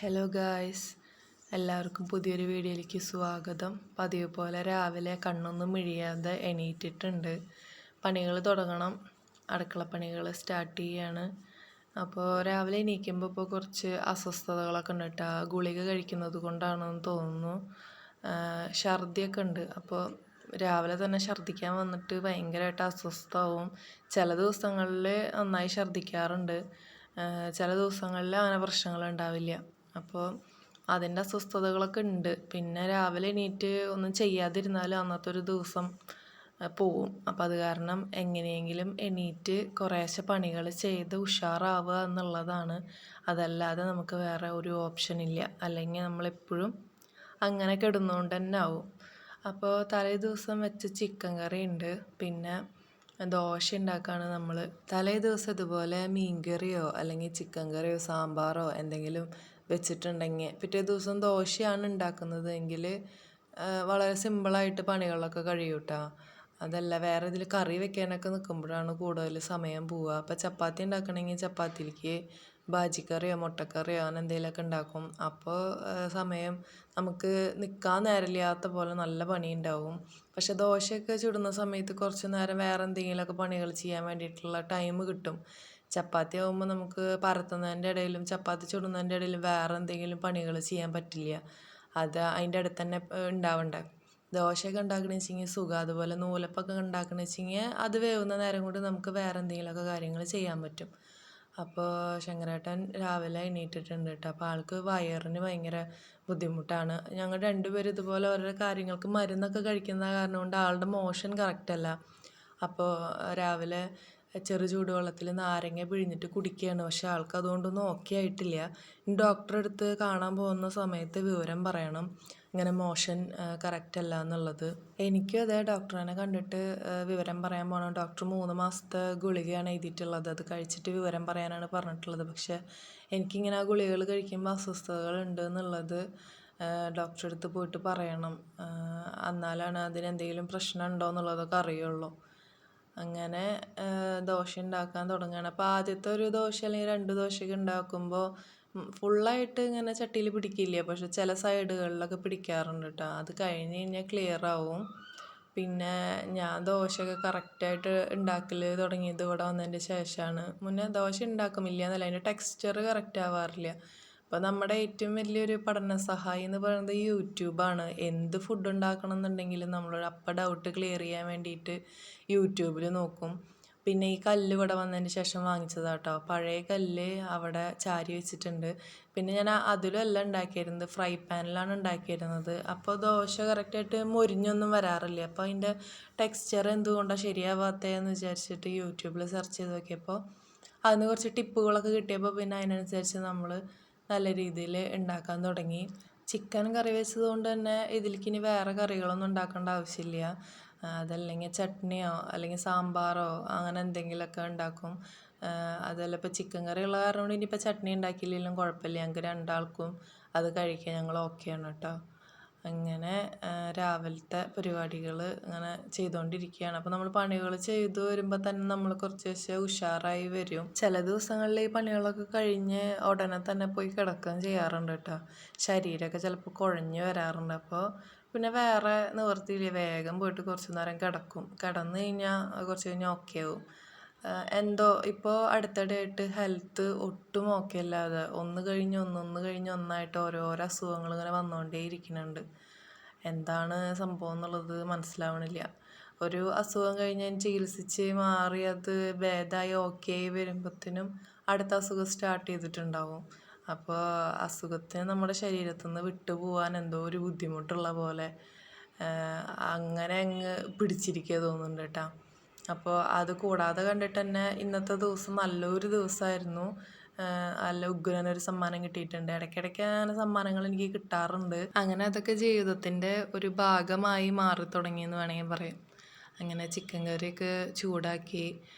Hello guys, എല്ലാവർക്കും പുതിയൊരു വീഡിയോയിലേക്ക് സ്വാഗതം. പതിവ് പോലെ രാവിലെ കണ്ണൊന്നും മിഴിയാതെ എണീറ്റിട്ടുണ്ട്. പണികൾ തുടങ്ങണം, അടുക്കളപ്പണികൾ സ്റ്റാർട്ട് ചെയ്യാണ്. അപ്പോൾ രാവിലെ എണീക്കുമ്പോൾ ഇപ്പോൾ കുറച്ച് അസ്വസ്ഥതകളൊക്കെ ഉണ്ട് കേട്ടോ. ഗുളിക കഴിക്കുന്നത് കൊണ്ടാണെന്ന് തോന്നുന്നു. ഛർദിയൊക്കെ ഉണ്ട്. അപ്പോൾ രാവിലെ തന്നെ ഛർദ്ദിക്കാൻ വന്നിട്ട് ഭയങ്കരമായിട്ട് അസ്വസ്ഥമാവും. ചില ദിവസങ്ങളിൽ നന്നായി ഛർദ്ദിക്കാറുണ്ട്, ചില ദിവസങ്ങളിൽ അങ്ങനെ പ്രശ്നങ്ങളുണ്ടാവില്ല. അപ്പോൾ അതിൻ്റെ അസ്വസ്ഥതകളൊക്കെ ഉണ്ട്. പിന്നെ രാവിലെ എണീറ്റ് ഒന്നും ചെയ്യാതിരുന്നാൽ അന്നത്തെ ഒരു ദിവസം പോവും. അപ്പോൾ അത് കാരണം എങ്ങനെയെങ്കിലും എണീറ്റ് കുറേശ്ശെ പണികൾ ചെയ്ത് ഉഷാറാവുക എന്നുള്ളതാണ്. അതല്ലാതെ നമുക്ക് വേറെ ഒരു ഓപ്ഷൻ ഇല്ല. അല്ലെങ്കിൽ നമ്മളെപ്പോഴും അങ്ങനെ കിടന്നുകൊണ്ട് തന്നെ ആവും. അപ്പോൾ തലേ ദിവസം വെച്ച ചിക്കൻ കറി ഉണ്ട്. പിന്നെ ദോശ ഉണ്ടാക്കുകയാണ് നമ്മൾ. തലേ ദിവസം ഇതുപോലെ മീൻ കറിയോ അല്ലെങ്കിൽ ചിക്കൻ കറിയോ സാമ്പാറോ എന്തെങ്കിലും വെച്ചിട്ടുണ്ടെങ്കിൽ പിറ്റേ ദിവസം ദോശയാണ് ഉണ്ടാക്കുന്നത് എങ്കിൽ വളരെ സിമ്പിളായിട്ട് പണികളൊക്കെ കഴിയും കേട്ടോ. അതല്ല വേറെ ഇതിൽ കറി വെക്കാനൊക്കെ നിൽക്കുമ്പോഴാണ് കൂടുതൽ സമയം പോവുക. അപ്പോൾ ചപ്പാത്തി ഉണ്ടാക്കണമെങ്കിൽ ചപ്പാത്തിക്ക് ബാജിക്കറിയോ മുട്ടക്കറിയോ അങ്ങനെ എന്തെങ്കിലുമൊക്കെ ഉണ്ടാക്കും. അപ്പോൾ സമയം നമുക്ക് നിൽക്കാൻ നേരമില്ലാത്ത പോലെ നല്ല പണി ഉണ്ടാവും. പക്ഷെ ദോശയൊക്കെ ചുടുന്ന സമയത്ത് കുറച്ച് നേരം വേറെ എന്തെങ്കിലുമൊക്കെ പണികൾ ചെയ്യാൻ വേണ്ടിയിട്ടുള്ള ടൈം കിട്ടും. ചപ്പാത്തി ആകുമ്പോൾ നമുക്ക് പരത്തുന്നതിൻ്റെ ഇടയിലും ചപ്പാത്തി ചുടുന്നതിൻ്റെ ഇടയിലും വേറെ എന്തെങ്കിലും പണികൾ ചെയ്യാൻ പറ്റില്ല. അത് അതിൻ്റെ അടുത്ത് തന്നെ ഉണ്ടാവണ്ടേ. ദോശയൊക്കെ ഉണ്ടാക്കണമെന്ന് വെച്ചെങ്കിൽ സുഖം. അതുപോലെ നൂലപ്പൊക്കെ ഉണ്ടാക്കണമെന്ന് വെച്ചെങ്കിൽ അത് വേവുന്ന നേരം കൊണ്ട് നമുക്ക് വേറെ എന്തെങ്കിലുമൊക്കെ കാര്യങ്ങൾ ചെയ്യാൻ പറ്റും. അപ്പോൾ ശങ്കരേട്ടൻ രാവിലെ എണീറ്റിട്ടുണ്ട് കേട്ടോ. അപ്പോൾ ആൾക്ക് വയറിന് ഭയങ്കര ബുദ്ധിമുട്ടാണ്. ഞങ്ങൾ രണ്ടുപേരും ഇതുപോലെ ഓരോ കാര്യങ്ങൾക്ക് മരുന്നൊക്കെ കഴിക്കുന്ന കാരണം കൊണ്ട് ആളുടെ മോഷൻ കറക്റ്റല്ല. അപ്പോൾ രാവിലെ ചെറു ചൂടുവെള്ളത്തിൽ നാരങ്ങ പിഴിഞ്ഞിട്ട് കുടിക്കുകയാണ്. പക്ഷെ ആൾക്ക് അതുകൊണ്ടൊന്നും ഓക്കെ ആയിട്ടില്ല. ഡോക്ടറെ അടുത്ത് കാണാൻ പോകുന്ന സമയത്ത് വിവരം പറയണം ഇങ്ങനെ മോഷൻ കറക്റ്റ് അല്ല എന്നുള്ളത്. എനിക്കും അതെ, ഡോക്ടറിനെ കണ്ടിട്ട് വിവരം പറയാൻ പോകണം. ഡോക്ടർ 3 മാസത്തെ ഗുളികയാണ് എഴുതിയിട്ടുള്ളത്. അത് കഴിച്ചിട്ട് വിവരം പറയാനാണ് പറഞ്ഞിട്ടുള്ളത്. പക്ഷെ എനിക്കിങ്ങനെ ആ ഗുളികകൾ കഴിക്കുമ്പോൾ അസ്വസ്ഥതകൾ ഉണ്ട് എന്നുള്ളത് ഡോക്ടറെ അടുത്ത് പോയിട്ട് പറയണം. എന്നാലാണ് അതിനെന്തെങ്കിലും പ്രശ്നം ഉണ്ടോ എന്നുള്ളതൊക്കെ അറിയുള്ളൂ. അങ്ങനെ ദോശ ഉണ്ടാക്കാൻ തുടങ്ങുകയാണ്. അപ്പോൾ ആദ്യത്തെ ഒരു ദോശ അല്ലെങ്കിൽ 2 ദോശയൊക്കെ ഉണ്ടാക്കുമ്പോൾ ഫുള്ളായിട്ട് ഇങ്ങനെ ചട്ടിയിൽ പിടിക്കില്ല. പക്ഷെ ചില സൈഡുകളിലൊക്കെ പിടിക്കാറുണ്ട് കേട്ടോ. അത് കഴിഞ്ഞ് കഴിഞ്ഞാൽ ക്ലിയർ ആവും. പിന്നെ ഞാൻ ദോശയൊക്കെ കറക്റ്റായിട്ട് ഉണ്ടാക്കൽ തുടങ്ങിയത് ഇവിടെ വന്നതിൻ്റെ ശേഷമാണ്. മുന്നേ ദോശ ഉണ്ടാക്കുമില്ല എന്നല്ല, അതിൻ്റെ ടെക്സ്ചർ കറക്റ്റ് ആവാറില്ല. അപ്പോൾ നമ്മുടെ ഏറ്റവും വലിയൊരു പഠന സഹായി എന്ന് പറയുന്നത് യൂട്യൂബാണ്. എന്ത് ഫുഡ് ഉണ്ടാക്കണം എന്നുണ്ടെങ്കിലും നമ്മളൊരു ഡൗട്ട് ക്ലിയർ ചെയ്യാൻ വേണ്ടിയിട്ട് യൂട്യൂബിൽ നോക്കും. പിന്നെ ഈ കല്ല് ഇവിടെ വന്നതിന് ശേഷം വാങ്ങിച്ചതാട്ടോ. പഴയ കല്ല് അവിടെ ചാരി വെച്ചിട്ടുണ്ട്. പിന്നെ ഞാൻ അതിലല്ല ഉണ്ടാക്കിയിരുന്നത്, ഫ്രൈ പാനിലാണ് ഉണ്ടാക്കിയിരുന്നത്. അപ്പോൾ ദോശ കറക്റ്റായിട്ട് മൊരിഞ്ഞൊന്നും വരാറില്ല. അപ്പോൾ അതിൻ്റെ ടെക്സ്ചർ എന്തുകൊണ്ടാണ് ശരിയാവാത്തതെന്ന് വിചാരിച്ചിട്ട് യൂട്യൂബിൽ സെർച്ച് ചെയ്ത് നോക്കിയപ്പോൾ അതിന് കുറച്ച് ടിപ്പുകളൊക്കെ കിട്ടിയപ്പോൾ പിന്നെ അതിനനുസരിച്ച് നമ്മൾ നല്ല രീതിയിൽ ഉണ്ടാക്കാൻ തുടങ്ങി. ചിക്കൻ കറി വെച്ചത് കൊണ്ട് തന്നെ ഇതിലേക്ക് ഇനി വേറെ കറികളൊന്നും ഉണ്ടാക്കേണ്ട ആവശ്യമില്ല. അതല്ലെങ്കിൽ ചട്നിയോ അല്ലെങ്കിൽ സാമ്പാറോ അങ്ങനെ എന്തെങ്കിലുമൊക്കെ ഉണ്ടാക്കും. അതല്ല ഇപ്പോൾ ചിക്കൻ കറി ഉള്ള കാരണം കൊണ്ട് ഇനിയിപ്പോൾ ചട്നി ഉണ്ടാക്കിയില്ലെങ്കിലും കുഴപ്പമില്ല. ഞങ്ങൾക്ക് രണ്ടാൾക്കും അത് കഴിക്കാൻ ഞങ്ങൾ ഓക്കെയാണ് കേട്ടോ. അങ്ങനെ രാവിലത്തെ പരിപാടികൾ അങ്ങനെ ചെയ്തുകൊണ്ടിരിക്കുകയാണ്. അപ്പോൾ നമ്മൾ പണികൾ ചെയ്തു വരുമ്പോൾ തന്നെ നമ്മൾ കുറച്ച് ഉഷാറായി വരും. ചില ദിവസങ്ങളിൽ ഈ പണികളൊക്കെ കഴിഞ്ഞ് ഉടനെ തന്നെ പോയി കിടക്കുകയും ചെയ്യാറുണ്ട് കേട്ടോ. ശരീരമൊക്കെ ചിലപ്പോൾ കുഴഞ്ഞ് വരാറുണ്ട്. അപ്പോൾ പിന്നെ വേറെ നിവർത്തിയില്ല, വേഗം പോയിട്ട് കുറച്ച് നേരം കിടക്കും. കിടന്നു കഴിഞ്ഞാൽ കുറച്ച് കഴിഞ്ഞാൽ ഓക്കെ ആവും. എന്തോ ഇപ്പോൾ അടുത്തിടെയായിട്ട് ഹെൽത്ത് ഒട്ടും ഓക്കെ അല്ലാതെ ഒന്ന് കഴിഞ്ഞ് ഒന്നായിട്ട് ഓരോരോ അസുഖങ്ങൾ ഇങ്ങനെ വന്നുകൊണ്ടേ ഇരിക്കുന്നുണ്ട്. എന്താണ് സംഭവം എന്നുള്ളത് മനസ്സിലാവണില്ല. ഒരു അസുഖം കഴിഞ്ഞ് ചികിത്സിച്ച് മാറി അത് ഭേദമായി ഓക്കെ ആയി വരുമ്പോഴത്തേനും അടുത്ത അസുഖം സ്റ്റാർട്ട് ചെയ്തിട്ടുണ്ടാവും. അപ്പോൾ അസുഖത്തിന് നമ്മുടെ ശരീരത്തിൽ നിന്ന് വിട്ടുപോകാൻ എന്തോ ഒരു ബുദ്ധിമുട്ടുള്ള പോലെ അങ്ങനെ അങ്ങ് പിടിച്ചിരിക്കുക തോന്നുന്നുണ്ട് കേട്ടോ. അപ്പോൾ അത് കൂടാതെ കണ്ടിട്ട് തന്നെ ഇന്നത്തെ ദിവസം നല്ലൊരു ദിവസമായിരുന്നു. നല്ല ഉഗ്രനൊരു സമ്മാനം കിട്ടിയിട്ടുണ്ട്. ഇടയ്ക്കിടയ്ക്ക് അങ്ങനെ സമ്മാനങ്ങൾ എനിക്ക് കിട്ടാറുണ്ട്. അങ്ങനെ അതൊക്കെ ജീവിതത്തിൻ്റെ ഒരു ഭാഗമായി മാറി തുടങ്ങിയെന്ന് വേണമെങ്കിൽ പറയാം. അങ്ങനെ ചിക്കൻ കറിയൊക്കെ ചൂടാക്കി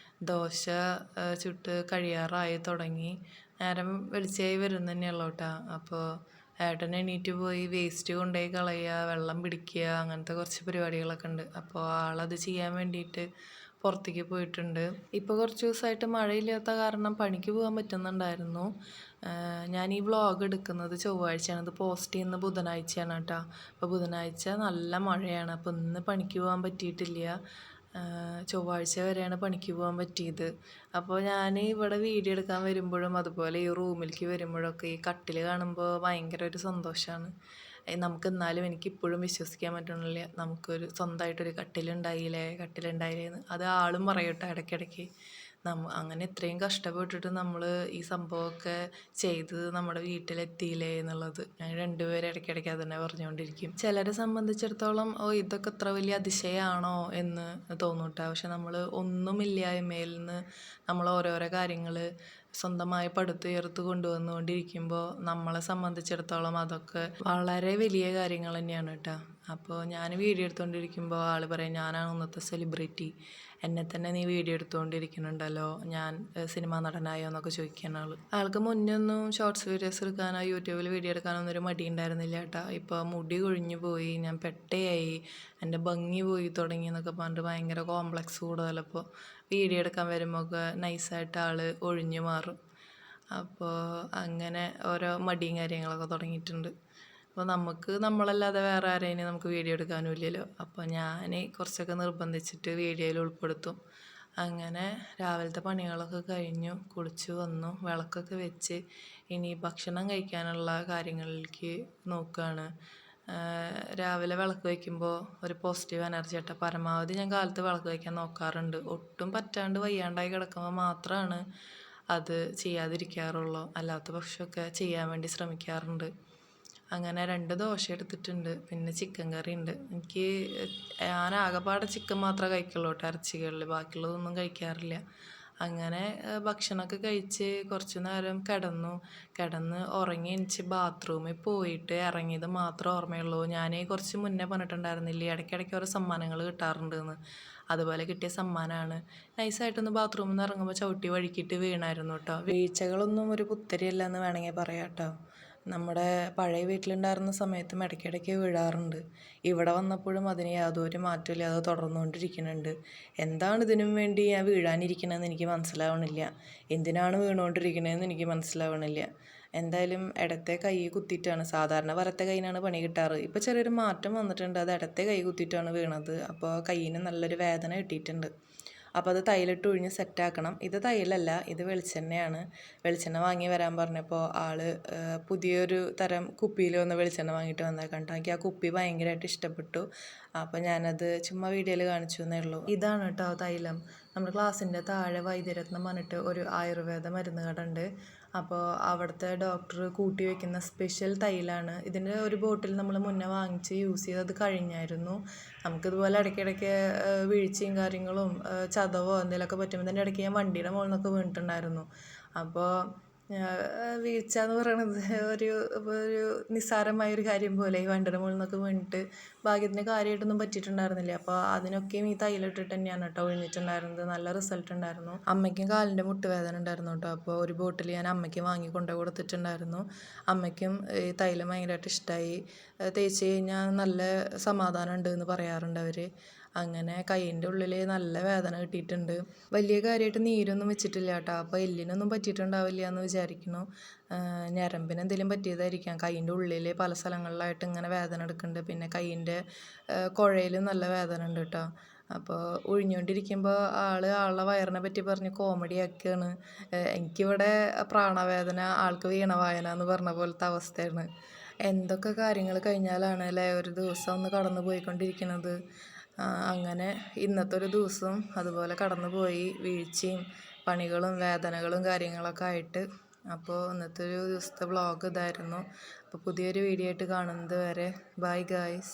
ദോശ ചുട്ട് കഴിയാറായി തുടങ്ങി. നേരം വെളിച്ചമായി വരും തന്നെയുള്ളൂ കേട്ടോ. അപ്പോൾ ഏട്ടൻ എണീറ്റ് പോയി വേസ്റ്റ് കൊണ്ടുപോയി കളയുക, വെള്ളം പിടിക്കുക, അങ്ങനത്തെ കുറച്ച് പരിപാടികളൊക്കെ ഉണ്ട്. അപ്പോൾ ആളത് ചെയ്യാൻ വേണ്ടിയിട്ട് പുറത്തേക്ക് പോയിട്ടുണ്ട്. ഇപ്പോൾ കുറച്ച് ദിവസമായിട്ട് മഴയില്ലാത്ത കാരണം പണിക്ക് പോകാൻ പറ്റുന്നുണ്ടായിരുന്നു. ഞാൻ ഈ വ്ളോഗ് എടുക്കുന്നത് ചൊവ്വാഴ്ചയാണ്, ഇത് പോസ്റ്റ് ചെയ്യുന്നത് ബുധനാഴ്ചയാണ് കേട്ടോ. അപ്പോൾ ബുധനാഴ്ച നല്ല മഴയാണ്, അപ്പോൾ ഇന്ന് പണിക്ക് പോകാൻ പറ്റിയിട്ടില്ല. ചൊവ്വാഴ്ച വരെയാണ് പണിക്ക് പോകാൻ പറ്റിയത്. അപ്പോൾ ഞാൻ ഇവിടെ വീഡിയോ എടുക്കാൻ വരുമ്പോഴും അതുപോലെ ഈ റൂമിലേക്ക് വരുമ്പോഴൊക്കെ ഈ കട്ടിൽ കാണുമ്പോൾ ഭയങ്കര ഒരു സന്തോഷമാണ്. നമുക്ക് എന്നാലും എനിക്കിപ്പോഴും വിശ്വസിക്കാൻ പറ്റണില്ല, നമുക്കൊരു സ്വന്തമായിട്ടൊരു കട്ടിലുണ്ടായില്ലേ എന്ന്. അത് ആളും പറയട്ടെ ഇടയ്ക്കിടയ്ക്ക്. അങ്ങനെ ഇത്രയും കഷ്ടപ്പെട്ടിട്ട് നമ്മൾ ഈ സംഭവമൊക്കെ ചെയ്ത് നമ്മുടെ വീട്ടിലെത്തിയില്ലേ എന്നുള്ളത് ഞങ്ങൾ രണ്ടുപേരും ഇടയ്ക്കിടയ്ക്ക് അതന്നെ പറഞ്ഞുകൊണ്ടിരിക്കും. ചിലരെ സംബന്ധിച്ചിടത്തോളം ഇതൊക്കെ ഇത്ര വലിയ അതിശയമാണോ എന്ന് തോന്നും കേട്ടോ. പക്ഷെ നമ്മൾ ഒന്നുമില്ലായ്മയിൽ നിന്ന് നമ്മൾ ഓരോരോ കാര്യങ്ങൾ സ്വന്തമായി പടുത്തുയർത്ത് കൊണ്ടുവന്നുകൊണ്ടിരിക്കുമ്പോൾ നമ്മളെ സംബന്ധിച്ചിടത്തോളം അതൊക്കെ വളരെ വലിയ കാര്യങ്ങൾ തന്നെയാണ് കേട്ടോ. അപ്പോൾ ഞാൻ വീഡിയോ എടുത്തുകൊണ്ടിരിക്കുമ്പോൾ ആൾ പറയും ഞാനാണ് ഇന്നത്തെ സെലിബ്രിറ്റി, എന്നെ തന്നെ നീ വീഡിയോ എടുത്തുകൊണ്ടിരിക്കുന്നുണ്ടല്ലോ, ഞാൻ സിനിമാ നടനായോ എന്നൊക്കെ ചോദിക്കുന്ന ആൾക്ക് മുന്നേ ഒന്നും ഷോർട്സ് വീഡിയോസ് എടുക്കാനോ യൂട്യൂബിൽ വീഡിയോ എടുക്കാനോ ഒന്നും ഒരു മടി ഉണ്ടായിരുന്നില്ല കേട്ടോ. ഇപ്പോൾ മുടി കൊഴിഞ്ഞു പോയി, ഞാൻ പെട്ടയായി, എൻ്റെ ഭംഗി പോയി തുടങ്ങി എന്നൊക്കെ പറഞ്ഞിട്ട് ഭയങ്കര കോംപ്ലക്സ് കൂടുതലപ്പോൾ വീഡിയോ എടുക്കാൻ വരുമ്പോൾ ഒക്കെ നൈസായിട്ട് ആൾ ഒഴിഞ്ഞു മാറും. അപ്പോൾ അങ്ങനെ ഓരോ മടിയും കാര്യങ്ങളൊക്കെ തുടങ്ങിയിട്ടുണ്ട്. അപ്പോൾ നമുക്ക് നമ്മളല്ലാതെ വേറെ ആരെയും നമുക്ക് വീഡിയോ എടുക്കാനും ഇല്ലല്ലോ. അപ്പോൾ ഞാൻ കുറച്ചൊക്കെ നിർബന്ധിച്ചിട്ട് വീഡിയോയിൽ ഉൾപ്പെടുത്തും. അങ്ങനെ രാവിലത്തെ പണികളൊക്കെ കഴിഞ്ഞു, കുളിച്ച് വന്നു, വിളക്കൊക്കെ വെച്ച് ഇനി ഭക്ഷണം കഴിക്കാനുള്ള കാര്യങ്ങളിലേക്ക് നോക്കുകയാണ്. രാവിലെ വിളക്ക് വയ്ക്കുമ്പോൾ ഒരു പോസിറ്റീവ് എനർജി ആട്ടോ. പരമാവധി ഞാൻ കാലത്ത് വിളക്ക് വയ്ക്കാൻ നോക്കാറുണ്ട്. ഒട്ടും പറ്റാണ്ട് വയ്യാണ്ടായി കിടക്കുമ്പോൾ മാത്രമാണ് അത് ചെയ്യാതിരിക്കാറുള്ളൂ. അല്ലാത്ത പക്ഷമൊക്കെ ചെയ്യാൻ വേണ്ടി ശ്രമിക്കാറുണ്ട്. അങ്ങനെ 2 ദോശ എടുത്തിട്ടുണ്ട്, പിന്നെ ചിക്കൻ കറി ഉണ്ട്. ഞാൻ ആകെപ്പാടെ ചിക്കൻ മാത്രമേ കഴിക്കുള്ളൂ കേട്ടോ ഇറച്ചികളിൽ, ബാക്കിയുള്ളതൊന്നും കഴിക്കാറില്ല. അങ്ങനെ ഭക്ഷണമൊക്കെ കഴിച്ച് കുറച്ച് നേരം കിടന്ന് ഉറങ്ങി എണിച്ച് ബാത്റൂമിൽ പോയിട്ട് ഇറങ്ങിയത് മാത്രമേ ഓർമ്മയുള്ളൂ. ഞാൻ കുറച്ച് മുന്നേ പറഞ്ഞിട്ടുണ്ടായിരുന്നില്ലേ ഇടയ്ക്കിടയ്ക്ക് ഓരോ സമ്മാനങ്ങൾ കിട്ടാറുണ്ടെന്ന്, അതുപോലെ കിട്ടിയ സമ്മാനമാണ്. നൈസായിട്ടൊന്ന് ബാത്റൂമിൽ നിന്ന് ഇറങ്ങുമ്പോൾ ചവിട്ടി വഴുക്കിയിട്ട് വീണായിരുന്നു കേട്ടോ. വീഴ്ചകളൊന്നും ഒരു പുത്തരിയല്ല എന്ന് വേണമെങ്കിൽ പറയാം കേട്ടോ. നമ്മുടെ പഴയ വീട്ടിലുണ്ടായിരുന്ന സമയത്തും ഇടയ്ക്കിടയ്ക്ക് വീഴാറുണ്ട്. ഇവിടെ വന്നപ്പോഴും അതിന് യാതൊരു മാറ്റമില്ല, അത് തുടർന്നുകൊണ്ടിരിക്കുന്നുണ്ട്. എന്താണ് ഇതിനും വേണ്ടി ഞാൻ വീഴാനിരിക്കണമെന്ന് എനിക്ക് മനസ്സിലാവണില്ല, എന്തിനാണ് വീണുകൊണ്ടിരിക്കണതെന്ന് എനിക്ക് മനസ്സിലാവണില്ല. എന്തായാലും ഇടത്തെ കൈ കുത്തിയിട്ടാണ്, സാധാരണ വലത്തെ കൈയിനാണ് പണി കിട്ടാറ്. ഇപ്പോൾ ചെറിയൊരു മാറ്റം വന്നിട്ടുണ്ട്, അത് ഇടത്തെ കൈ കുത്തിയിട്ടാണ് വീണത്. അപ്പോൾ കയ്യിന് നല്ലൊരു വേദന കിട്ടിയിട്ടുണ്ട്. അപ്പോൾ അത് തൈലിട്ട് ഒഴിഞ്ഞ് സെറ്റാക്കണം. ഇത് തൈലല്ല, ഇത് വെളിച്ചെണ്ണയാണ്. വെളിച്ചെണ്ണ വാങ്ങി വരാൻ പറഞ്ഞപ്പോൾ ആൾ പുതിയൊരു തരം കുപ്പിയിൽ വന്ന് വെളിച്ചെണ്ണ വാങ്ങിയിട്ട് വന്നേക്കണ്ട. എനിക്ക് ആ കുപ്പി ഭയങ്കരമായിട്ട് ഇഷ്ടപ്പെട്ടു. അപ്പോൾ ഞാനത് ചുമ്മാ വീഡിയോയിൽ കാണിച്ചു എന്നേ ഉള്ളൂ. ഇതാണ് കേട്ടോ തൈലം. നമ്മുടെ ക്ലാസ്സിൻ്റെ താഴെ വൈദ്യരത്നം പറഞ്ഞിട്ട് ഒരു ആയുർവേദ മരുന്ന് കട ഉണ്ട്. അപ്പോൾ അവിടുത്തെ ഡോക്ടർ കൂട്ടി വയ്ക്കുന്ന സ്പെഷ്യൽ തൈലാണ്. ഇതിൻ്റെ ഒരു ബോട്ടിൽ നമ്മൾ മുന്നേ വാങ്ങിച്ച് യൂസ് ചെയ്തത് കഴിഞ്ഞായിരുന്നു. നമുക്കിതുപോലെ ഇടയ്ക്കിടയ്ക്ക് വീഴ്ചയും കാര്യങ്ങളും ചതവോ എന്തെങ്കിലുമൊക്കെ പറ്റുമ്പോൾ തന്നെ ഇടയ്ക്ക് ഞാൻ വണ്ടിയുടെ മുകളിൽ നിന്നൊക്കെ വീണിട്ടുണ്ടായിരുന്നു. അപ്പോൾ വീഴ്ച എന്ന് പറയണത് ഒരു ഒരു നിസ്സാരമായൊരു കാര്യം പോലെ ഈ വണ്ടിയുടെ മുകളിൽ നിന്നൊക്കെ വീണിട്ട് ഭാഗ്യത്തിന് കാര്യമായിട്ടൊന്നും പറ്റിയിട്ടുണ്ടായിരുന്നില്ല. അപ്പോൾ അതിനൊക്കെയും ഈ തൈലിട്ടിട്ട് തന്നെയാണ് കേട്ടോ ഒഴിഞ്ഞിട്ടുണ്ടായിരുന്നത്. നല്ല റിസൾട്ട് ഉണ്ടായിരുന്നു. അമ്മയ്ക്കും കാലിൻ്റെ മുട്ടുവേദന ഉണ്ടായിരുന്നു കേട്ടോ. അപ്പോൾ ഒരു ബോട്ടിൽ ഞാൻ അമ്മയ്ക്ക് വാങ്ങി കൊണ്ടു കൊടുത്തിട്ടുണ്ടായിരുന്നു. അമ്മയ്ക്കും ഈ തൈലം ഭയങ്കരമായിട്ട് ഇഷ്ടമായി. തേച്ച് കഴിഞ്ഞാൽ നല്ല സമാധാനം ഉണ്ട് എന്ന് പറയാറുണ്ട് അവർ. അങ്ങനെ കൈയിൻ്റെ ഉള്ളിൽ നല്ല വേദന കിട്ടിയിട്ടുണ്ട്. വലിയ കാര്യമായിട്ട് നീരൊന്നും വെച്ചിട്ടില്ല കേട്ടോ. അപ്പോൾ എല്ലിനൊന്നും പറ്റിയിട്ടുണ്ടാവില്ല എന്ന് വിചാരിക്കുന്നു. ഞരമ്പിന് എന്തെങ്കിലും പറ്റിയതായിരിക്കാം. കൈയിൻ്റെ ഉള്ളിൽ പല സ്ഥലങ്ങളിലായിട്ട് ഇങ്ങനെ വേദന എടുക്കുന്നുണ്ട്. പിന്നെ കൈയിൻ്റെ കുഴയിലും നല്ല വേദന ഉണ്ട് കേട്ടോ. അപ്പോൾ ഒഴിഞ്ഞുകൊണ്ടിരിക്കുമ്പോൾ ആളുടെ വയറിനെ പറ്റി പറഞ്ഞ് കോമഡി ആക്കുകയാണ്. എനിക്കിവിടെ പ്രാണവേദന, ആൾക്ക് വീണവായന എന്ന് പറഞ്ഞ പോലത്തെ അവസ്ഥയാണ്. എന്തൊക്കെ കാര്യങ്ങൾ കഴിഞ്ഞാലാണ് അല്ലേ ഒരു ദിവസം ഒന്ന് കടന്നു പോയിക്കൊണ്ടിരിക്കുന്നത്. അങ്ങനെ ഇന്നത്തെ ഒരു ദിവസം അതുപോലെ കടന്നു പോയി, വീഴ്ചയും പണികളും വേദനകളും കാര്യങ്ങളൊക്കെ ആയിട്ട്. അപ്പോൾ ഇന്നത്തെ ഒരു ദിവസത്തെ വ്ളോഗ് ഇതായിരുന്നു. അപ്പോൾ പുതിയൊരു വീഡിയോ ആയിട്ട് കാണുന്നത് വരെ ബൈ ഗായ്സ്.